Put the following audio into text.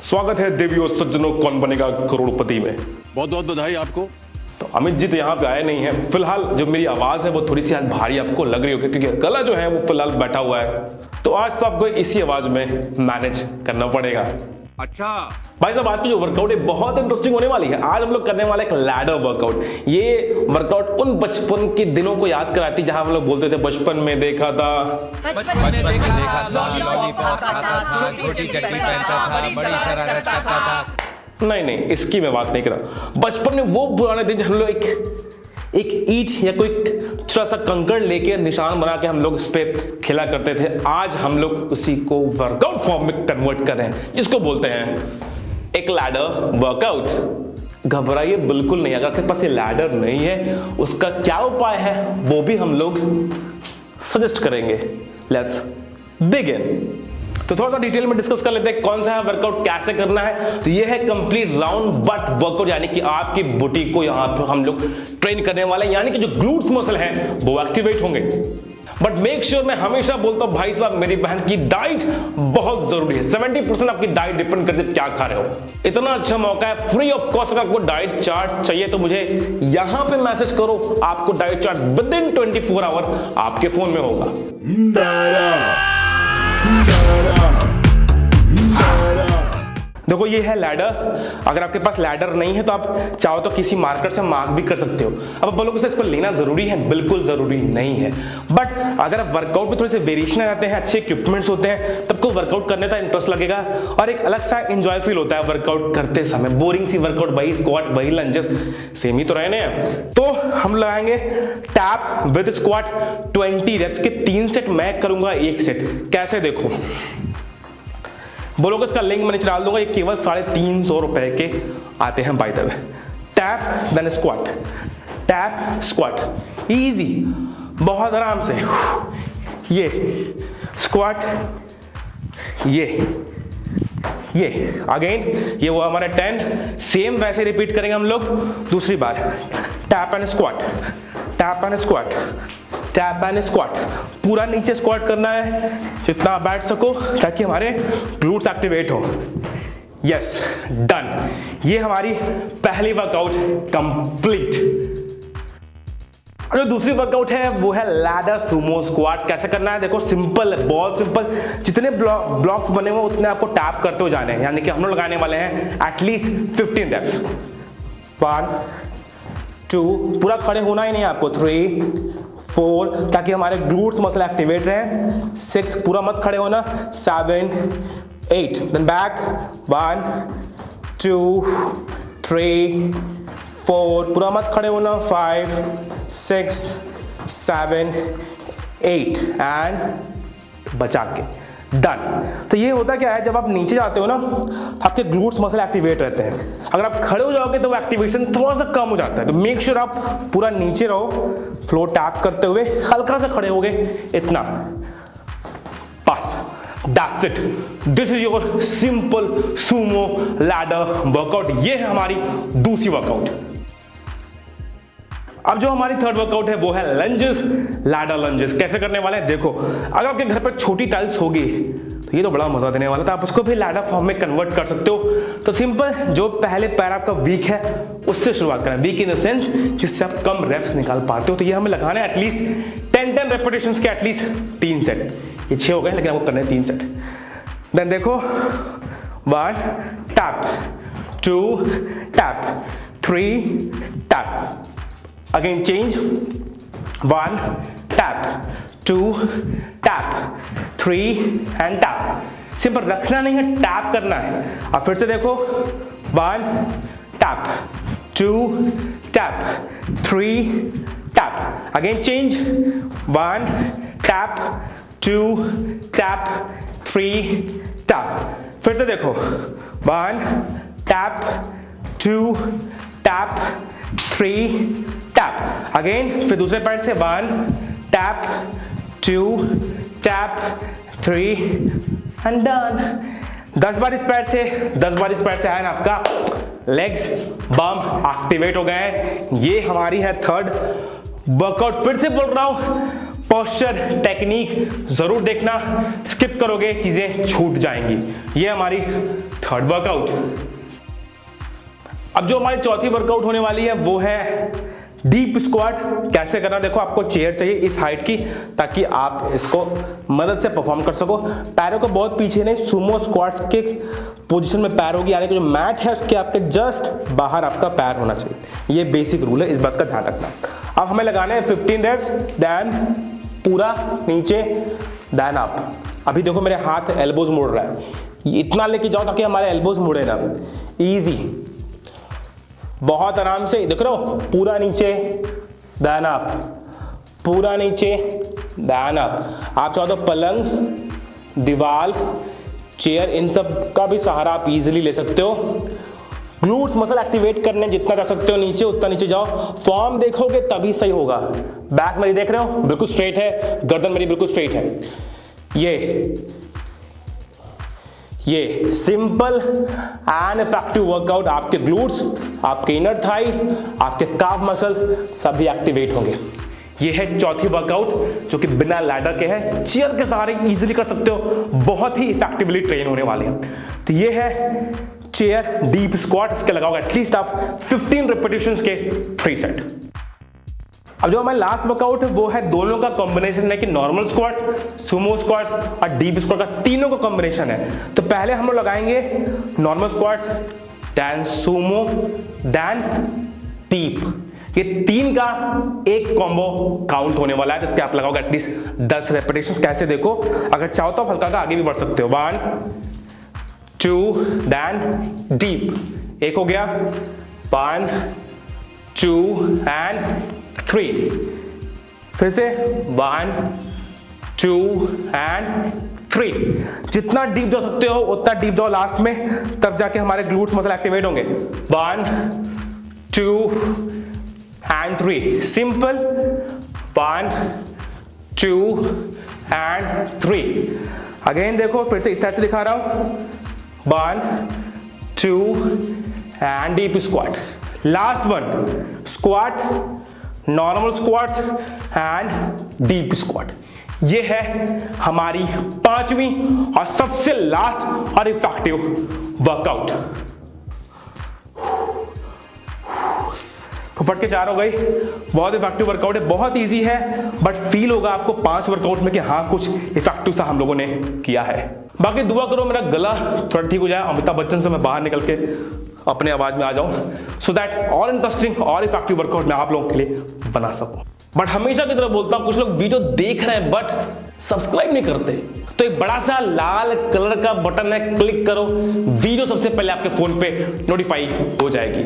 स्वागत है देवियों सज्जनों, कौन बनेगा करोड़पति में। बहुत बहुत बधाई आपको। तो अमित जी तो यहाँ पे आए नहीं है फिलहाल। जो मेरी आवाज है वो थोड़ी सी आज भारी आपको लग रही होगी क्योंकि गला जो है वो फिलहाल बैठा हुआ है, तो आज तो आपको इसी आवाज में मैनेज करना पड़ेगा। अच्छा भाई साहब, आज की जो वर्कआउट है बहुत इंटरेस्टिंग होने वाली है। आज हम लोग करने वाले एक लैडर वर्कआउट। ये वर्कआउट उन बचपन के दिनों को याद कराती जहां हम लोग बोलते थे बचपन में देखा था, बचपन में देखा था, लॉलीपॉप खाता था, छोटी चड्डी पहनता था, बड़ी शरारत करता था। नहीं, इसकी मैं बात नहीं कर रहा। बचपन में वो पुराने दिन जब हम लोग एक ईंट या कोई छोटा सा कंकड़ लेके निशान बना के हम लोग इस पे खेला करते थे। आज हम लोग उसी को वर्कआउट फॉर्म में कन्वर्ट कर रहे हैं, जिसको बोलते हैं एक लैडर वर्कआउट। घबराइए बिल्कुल नहीं, अगर आपके पास ये लैडर नहीं है उसका क्या उपाय है वो भी हम लोग सजेस्ट करेंगे। Let's begin. तो थोड़ा सा डिटेल में डिस्कस कर लेते हैं कौन सा है वर्कआउट, कैसे करना है। तो ये है कंप्लीट राउंड बट वर्कआउट, यानी कि आपकी बॉडी को यहाँ पर हम लोग ट्रेन करने वाले हैं, यानी कि जो ग्लूट्स मसल हैं वो एक्टिवेट होंगे। बट मेक श्योर, मैं हमेशा बोलता हूं भाई साहब मेरी बहन की डाइट बहुत जरूरी है। 70% आपकी डाइट डिपेंड करती है क्या खा रहे हो। इतना अच्छा मौका है, फ्री ऑफ कॉस्ट। अगर आपको डाइट चार्ट चाहिए तो मुझे यहां पे मैसेज करो, आपको diet chart within 24 hour आपके फोन में होगा। देखो ये है लैडर। अगर आपके पास लैडर नहीं है तो आप चाहो तो किसी मार्कर से मार्क भी कर सकते हो। अब आप बोलोगे सर इसको लेना जरूरी है, बिल्कुल जरूरी नहीं है। बट अगर आप वर्कआउट में थोड़े से वेरिएशन आ जाते हैं, अच्छे इक्विपमेंट्स होते हैं, तब को वर्कआउट करने का इंटरेस्ट लगेगा और एक अलग सा एंजॉय फील होता है वर्कआउट करते समय। बोरिंग सी वर्कआउट, वही स्क्वाट वही लंजेस, सेम ही तो रहने हैं। तो हम लगाएंगे टैप विद स्क्वाट 20 रेप्स के 3 सेट। मैं करूंगा 1 सेट। कैसे देखो, बोलोगे इसका लिंक मैं नीचे डाल दूंगा। ये केवल 350 रुपए के आते हैं by the way. Tap then squat, tap squat, easy, बहुत आराम से। ये स्क्वाट, ये अगेन, ये वो हमारा 10। सेम वैसे रिपीट करेंगे हम लोग दूसरी बार। Tap and squat, tap and squat, tap and squat. पूरा नीचे स्क्वाट करना है जितना बैठ सको ताकि हमारे ग्लूट्स एक्टिवेट हो। Yes, done. ये हमारी पहली वर्कआउट कंप्लीट। और जो दूसरी वर्कआउट है वो है लैडर सुमो स्क्वाट। कैसे करना है देखो, सिंपल है, बहुत सिंपल। जितने ब्लॉक्स बने हुए उतने आपको टैप करते हो जाने हैं, यानी कि हम लोग लगाने वाले हैं एटलीस्ट 15 रेप्स। 1 2, पूरा खड़े होना ही नहीं आपको। 3 4, ताकि हमारे ग्लूट्स मसल एक्टिवेट रहे। 6, पूरा मत खड़े होना। 7 8, देन बैक। 1 2 3 4, पूरा मत खड़े होना। 5 6 7 8 एंड बचा के डन। तो ये होता क्या है, जब आप नीचे जाते हो ना तो आपके ग्लूट्स मसल एक्टिवेट रहते हैं। अगर आप खड़े हो जाओगे तो वो एक्टिवेशन थोड़ा सा कम हो जाता है। तो मेक श्योर आप पूरा नीचे रहो, फ्लोर टैप करते हुए हल्का सा खड़े होगे, इतना बस। That's it. This is your simple sumo ladder workout. ये है हमारी दूसरी वर्कआउट। अब जो हमारी थर्ड वर्कआउट है वो है लंजेस, लैडर लंजेस। कैसे करने वाले हैं देखो, अगर आपके घर पर छोटी टाइल्स होगी तो ये तो बड़ा मजा देने वाला था। आप उसको भी लैडर फॉर्म में कन्वर्ट कर सकते हो। तो सिंपल, जो पहले पैर आपका वीक है उससे शुरुआत करें। वीक इन द सेंस जिससे आप कम रेप्स निकाल पाते हो। तो ये हमें लगाना है एटलीस्ट 10 रेपिटेशंस के, एटलीस्ट 3 सेट। ये 6 हो गए लेकिन आपको करना है 3 सेट। देन देखो, 1 tap, 2 tap, 3 tap, again change. 1 tap, 2 tap, 3 and tap. Simple रखना नहीं है, टैप करना है। अब फिर से देखो, 1 tap, 2 tap, 3 tap, again change. 1 tap, 2 tap, 3 tap. फिर से देखो, 1 टैप, 2 टैप, 3 टैप, अगेन। फिर दूसरे पैर से 1 टैप, 2 टैप, 3 एंड डन। 10 बार इस पैर से, 10 बार इस पैर से है ना, आपका लेग्स बम एक्टिवेट हो गए हैं। ये हमारी है थर्ड वर्कआउट। फिर से बोल रहा हूं, पोस्चर, टेक्निक जरूर देखना, स्किप करोगे चीजें छूट जाएंगी। ये हमारी थर्ड वर्कआउट। अब जो हमारी चौथी वर्कआउट होने वाली है वो है डीप स्क्वाट। कैसे करना, देखो आपको चेयर चाहिए इस हाइट की ताकि आप इसको मदद से परफॉर्म कर सको। पैरों को बहुत पीछे नहीं, सुमो स्क्वाट्स के पोजीशन में पैर होगी, यानी कि जो मैट है उसके आपके जस्ट बाहर आपका पैर होना चाहिए। ये बेसिक रूल है, इस बात का ध्यान रखना। अब हमें लगाना है 15 रेप्स, देन पूरा नीचे, देन अप। अभी देखो मेरे हाथ एल्बोज मुड़ रहा है, इतना लेके जाओ ताकि हमारे एल्बोज मुड़े ना। इजी, बहुत आराम से, देख रहे हो, पूरा नीचे, देन अप, पूरा नीचे, देन अप। आप चाहो तो पलंग, दीवार, चेयर, इन सब का भी सहारा आप इजीली ले सकते हो। ग्लूट्स मसल एक्टिवेट करने जितना कर सकते हो नीचे, उतना नीचे जाओ। फॉर्म देखोगे तभी सही होगा। बैक मेरी देख रहे हो बिल्कुल स्ट्रेट है, गर्दन मेरी बिल्कुल स्ट्रेट है। ये सिंपल एंड इफेक्टिव वर्कआउट आपके ग्लूट्स, आपके इनर थाई, आपके काफ मसल सभी एक्टिवेट होंगे। ये है चौथी वर्कआउट जो कि बिना लैडर के है, चेयर के सहारे इजीली कर सकते हो, बहुत ही इफेक्टिवली ट्रेन होने वाले हैं। तो ये है चेयर डीप स्क्वाट। इसके लगाओगे एटलीस्ट आप 15 रेपिटेशंस के 3 सेट। अब जो हमारा लास्ट वर्कआउट है वो है दोनों का कॉम्बिनेशन है कि नॉर्मल स्क्वाट्स, सुमो स्क्वाट्स और डीप स्क्वाट का तीनों का कॉम्बिनेशन है। तो पहले हम लोग लगाएंगे normal squats, then sumo, then deep. ये तीन का एक कॉम्बो काउंट होने वाला है, जिसके आप लगाओगे एटलीस्ट 10 रेपिटेशंस। कैसे देखो, अगर चाहो तो हल्का का आगे भी बढ़ सकते हो। 1 2 देन डीप। एक हो गया, 1 2 एंड 3। फिर से 1 2 एंड 3। जितना डीप जा सकते हो उतना डीप जाओ लास्ट में, तब जाके हमारे ग्लूट्स मसल एक्टिवेट होंगे। 1 2 एंड 3। Simple, 1 2 and 3। अगेन देखो, फिर से इस साइड से दिखा रहा हूं। 1 2 and deep squat. Last one, squat, normal squats and deep squat. ये है हमारी पांचवी और सबसे लास्ट और इफेक्टिव वर्कआउट। तो फट के 4 हो गई। बहुत इफेक्टिव वर्कआउट है, बहुत इजी है, बट फील होगा आपको 5 वर्कआउट में कि हाँ कुछ इफेक्टिव सा हम लोगों ने किया है। बाकी दुआ करो मेरा गला थोड़ा ठीक हो जाए, अमिताभ बच्चन से मैं बाहर निकल के अपने आवाज में आ जाऊं, सो दैट और इंटरेस्टिंग और इफेक्टिव वर्कआउट मैं आप लोगों के लिए बना सकूं। बट हमेशा की तरह बोलता हूं, कुछ लोग वीडियो देख रहे हैं बट सब्सक्राइब नहीं करते, तो एक बड़ा सा लाल कलर का बटन है, क्लिक करो, वीडियो सबसे पहले आपके फोन पे नोटिफाई हो जाएगी।